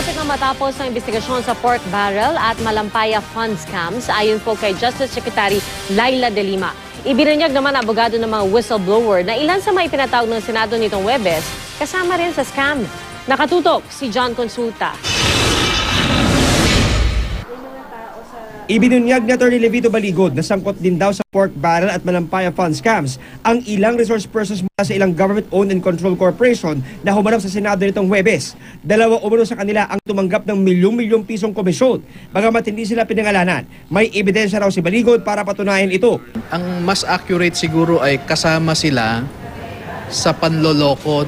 Malapit na matapos ang investigasyon sa pork barrel at Malampaya fund scams ayon po kay Justice Secretary Laila De Lima. Ibinunyag naman ang abogado ng mga whistleblower na ilan sa mga ipinatawag ng Senado nitong Huwebes kasama rin sa scam. Nakatutok si John Consulta. Ibinunyag ni Atty. Levito Baligod na sangkot din daw sa pork barrel at Malampaya fund scams ang ilang resource persons mula sa ilang government-owned and controlled corporation na humarap sa Senado nitong Huwebes. Dalawa umano sa kanila ang tumanggap ng milyong-milyong pisong komisyon. Bagamat hindi sila pinangalanan, may ebidensya raw si Baligod para patunayan ito. Ang mas accurate siguro ay kasama sila sa panloloko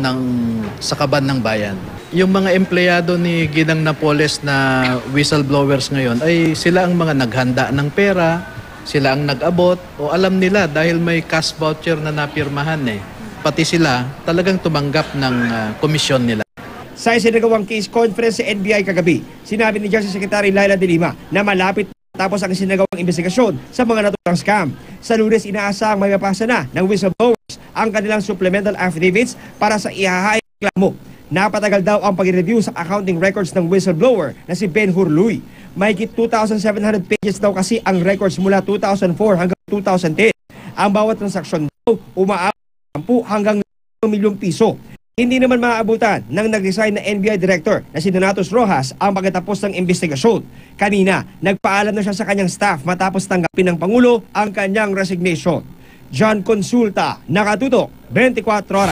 sa kaban ng bayan. Yung mga empleyado ni Ginang Napoles na whistleblowers ngayon ay sila ang mga naghanda ng pera, sila ang nag-abot o alam nila dahil may cash voucher na napirmahan Pati sila talagang tumanggap ng komisyon nila. Sa isinagawang case conference sa NBI kagabi, sinabi ni Justice Secretary Laila De Lima na malapit tapos ang isinagawang investigasyon sa mga naturang scam. Sa Lunes, inaasahang may mapasa na ng whistleblowers ang kanilang supplemental affidavits para sa ihahaing reklamo. Napatagal daw ang pag-review sa accounting records ng whistleblower na si Ben Hurluy. Mahigit 2,700 pages daw kasi ang records mula 2004 hanggang 2010. Ang bawat transaksyon daw umaabot ng 10 hanggang 1 milyong piso. Hindi naman maaabutan ng nag-resign na NBI Director na si Donatus Rojas ang pagkatapos ng investigasyon. Kanina, nagpaalam na siya sa kanyang staff matapos tanggapin ng Pangulo ang kanyang resignation. John Consulta, Nakatutok, 24 Oras.